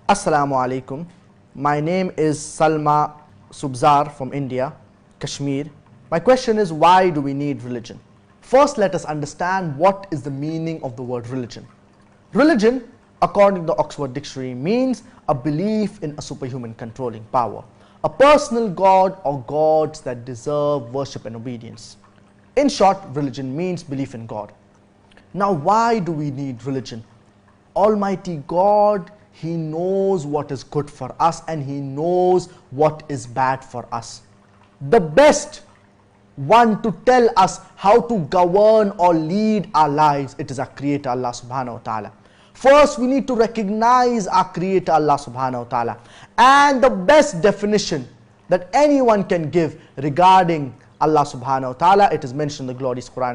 Assalamu alaikum. My name is Salma Subzar from India, Kashmir. My question is, why do we need religion? First, let us understand what is the meaning of the word religion. Religion, according to the Oxford Dictionary, means a belief in a superhuman controlling power, a personal god or gods that deserve worship and obedience. In short, religion means belief in God. Now, why do we need religion? Almighty God, He knows what is good for us and He knows what is bad for us. The best one to tell us how to govern or lead our lives, it is our Creator, Allah subhanahu wa ta'ala. First, we need to recognize our Creator, Allah subhanahu wa ta'ala. And the best definition that anyone can give regarding Allah subhanahu wa ta'ala, it is mentioned in the glorious Quran,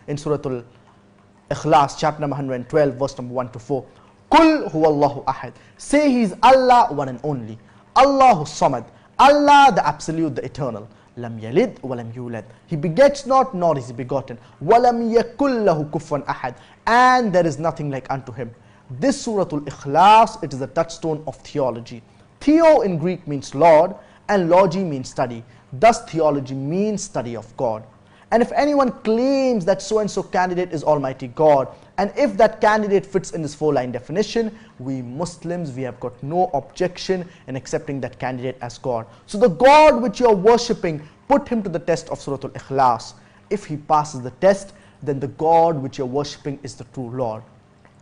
in Surah Al-Ikhlas, chapter number 112, verse number 1 to 4. Kul huwallahu ahad. Say He is Allah, one and only. Allahu samad. Allah, the absolute, the eternal. Lam yalid wa lam yulad. He begets not, nor is He begotten. Walam yakul lahu kufuwan ahad. And there is nothing like unto Him. This Surah Al-Ikhlas, it is the touchstone of theology. Theo in Greek means Lord, and logi means study. Thus, theology means study of God. And if anyone claims that so-and-so candidate is Almighty God, and if that candidate fits in this 4-line definition, we Muslims, we have got no objection in accepting that candidate as God. So the God which you are worshipping, put him to the test of Surah Al-Ikhlas. If he passes the test, then the God which you are worshipping is the true Lord,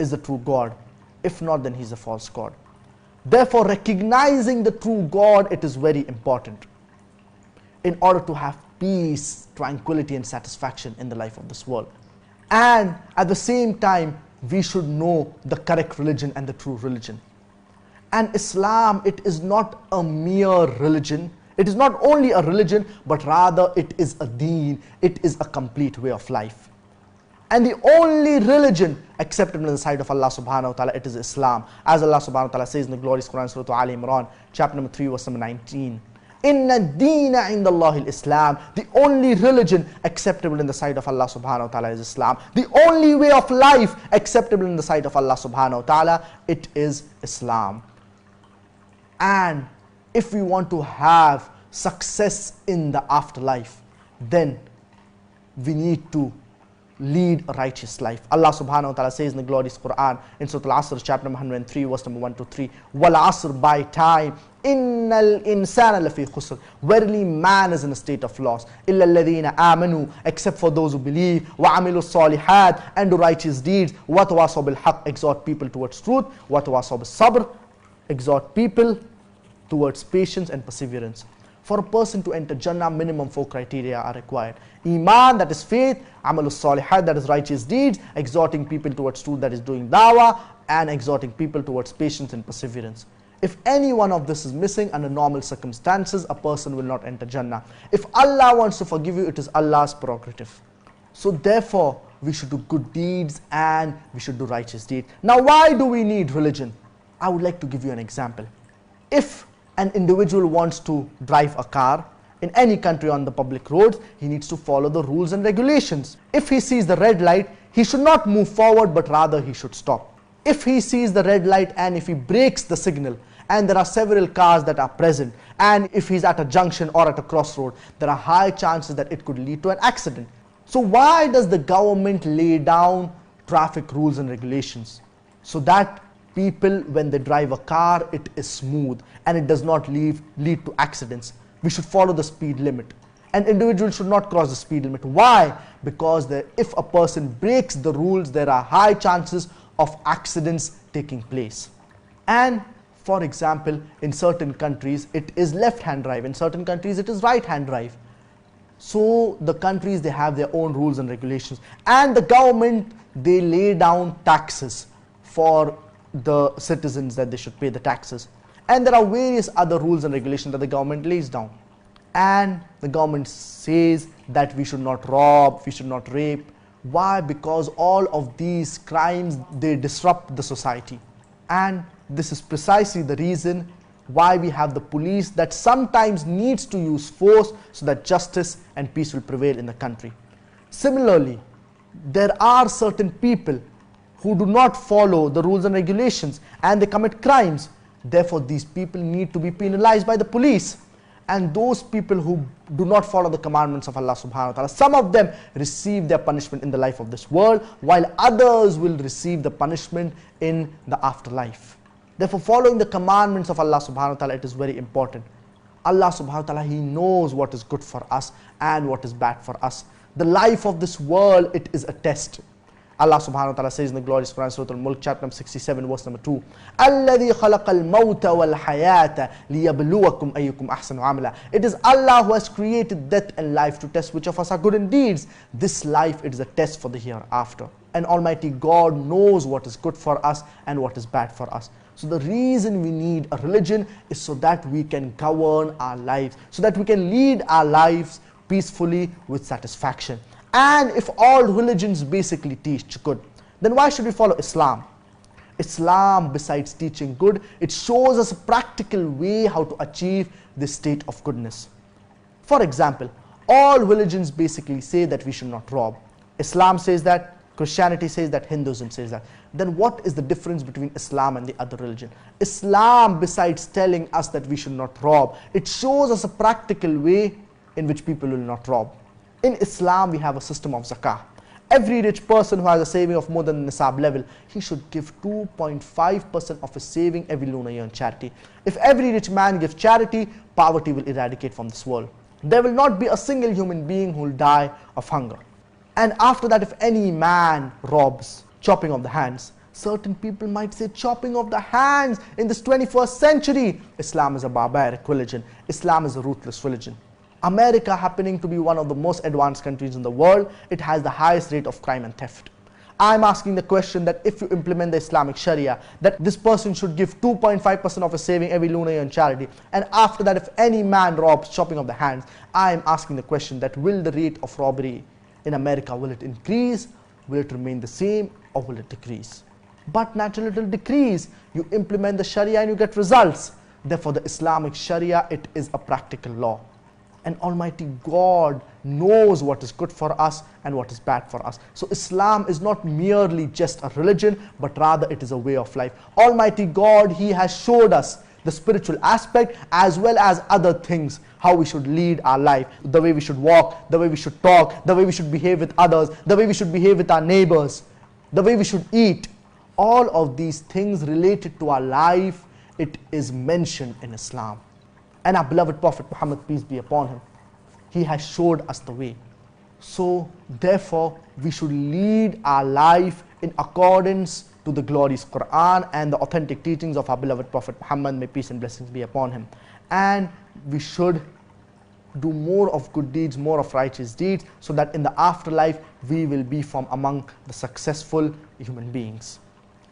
is the true God. If not, then he's a false God. Therefore, recognizing the true God, it is very important in order to have peace, tranquility and satisfaction in the life of this world. And at the same time, we should know the correct religion and the true religion. And Islam, it is not a mere religion. It is not only a religion, but rather it is a deen. It is a complete way of life. And the only religion acceptable in the sight of Allah subhanahu wa ta'ala, it is Islam. As Allah subhanahu wa ta'ala says in the glorious Quran, Surah Al Imran, chapter number 3, verse number 19. Inna deena inda Allahil Islam. The only religion acceptable in the sight of Allah subhanahu wa ta'ala is Islam. The only way of life acceptable in the sight of Allah subhanahu wa ta'ala, it is Islam. And if we want to have success in the afterlife, then we need to lead a righteous life. Allah subhanahu wa ta'ala says in the glorious Quran, in Surah Al-Asr, chapter number 103, verse number 1 to 3, Wal Asr, by time, Innal insana lafi khusr. Verily man is in a state of loss. Illa alladhina amanu, except for those who believe. Wa amilu salihat, and do righteous deeds. Wa tawasaw bil haqq, exhort people towards truth. Wa tawasaw bis sabr, exhort people towards patience and perseverance. For a person to enter Jannah, minimum 4 criteria are required. Iman, that is faith. Amalu salihat, that is righteous deeds. Exhorting people towards truth, that is doing dawah. And exhorting people towards patience and perseverance. If any one of this is missing under normal circumstances, a person will not enter Jannah. If Allah wants to forgive you, it is Allah's prerogative. So therefore, we should do good deeds and we should do righteous deeds. Now, why do we need religion? I would like to give you an example. If an individual wants to drive a car in any country on the public roads, he needs to follow the rules and regulations. If he sees the red light, he should not move forward, but rather he should stop. If he sees the red light and if he breaks the signal, and there are several cars that are present, and if he's at a junction or at a crossroad, there are high chances that it could lead to an accident. So why does the government lay down traffic rules and regulations? So that people, when they drive a car, it is smooth and it does not lead to accidents. We should follow the speed limit. An individual should not cross the speed limit. Why? Because if a person breaks the rules, there are high chances of accidents taking place. And for example, in certain countries, it is left-hand drive. In certain countries, it is right-hand drive. So the countries, they have their own rules and regulations. And the government, they lay down taxes for the citizens that they should pay the taxes. And there are various other rules and regulations that the government lays down. And the government says that we should not rob, we should not rape. Why? Because all of these crimes, they disrupt the society. And this is precisely the reason why we have the police that sometimes needs to use force so that justice and peace will prevail in the country. Similarly, there are certain people who do not follow the rules and regulations and they commit crimes. Therefore, these people need to be penalized by the police. And those people who do not follow the commandments of Allah subhanahu wa ta'ala, some of them receive their punishment in the life of this world, while others will receive the punishment in the afterlife. Therefore, following the commandments of Allah subhanahu wa ta'ala, it is very important. Allah subhanahu wa ta'ala, He knows what is good for us and what is bad for us. The life of this world, it is a test. Allah subhanahu wa ta'ala says in the glorious Quran, Surah Al-Mulk, chapter number 67, verse number 2, الَّذِي خَلَقَ الْمَوْتَ وَالْحَيَاةَ لِيَبْلُوَكُمْ أَيُّكُمْ أَحْسَنُ عَمَلًا. It is Allah who has created death and life to test which of us are good in deeds. This life, it is a test for the hereafter. And Almighty God knows what is good for us and what is bad for us. So the reason we need a religion is so that we can govern our lives, so that we can lead our lives peacefully with satisfaction. And if all religions basically teach good, then why should we follow Islam? Islam, besides teaching good, it shows us a practical way how to achieve this state of goodness. For example, all religions basically say that we should not rob. Islam says that, Christianity says that, Hinduism says that. Then what is the difference between Islam and the other religion? Islam, besides telling us that we should not rob, it shows us a practical way in which people will not rob. In Islam, we have a system of zakah. Every rich person who has a saving of more than the nisab level, he should give 2.5% of his saving every lunar year in charity. If every rich man gives charity, poverty will eradicate from this world. There will not be a single human being who will die of hunger. And after that, if any man robs, chopping of the hands, certain people might say chopping of the hands in this 21st century. Islam is a barbaric religion. Islam is a ruthless religion. America, happening to be one of the most advanced countries in the world, it has the highest rate of crime and theft. I'm asking the question that if you implement the Islamic Sharia, that this person should give 2.5% of his saving every lunar year in charity, and after that, if any man robs, chopping of the hands, I'm asking the question that will the rate of robbery in America, will it increase, will it remain the same, or will it decrease? But naturally it will decrease. You implement the Sharia and you get results. Therefore, the Islamic Sharia, it is a practical law. And Almighty God knows what is good for us and what is bad for us. So Islam is not merely just a religion, but rather it is a way of life. Almighty God, He has showed us the spiritual aspect as well as other things, how we should lead our life, the way we should walk, the way we should talk, the way we should behave with others, the way we should behave with our neighbors, the way we should eat. All of these things related to our life, it is mentioned in Islam. And our beloved Prophet Muhammad, peace be upon him, he has showed us the way. So therefore, we should lead our life in accordance to the glorious Quran and the authentic teachings of our beloved Prophet Muhammad, may peace and blessings be upon him. And we should do more of good deeds, more of righteous deeds, so that in the afterlife, we will be from among the successful human beings.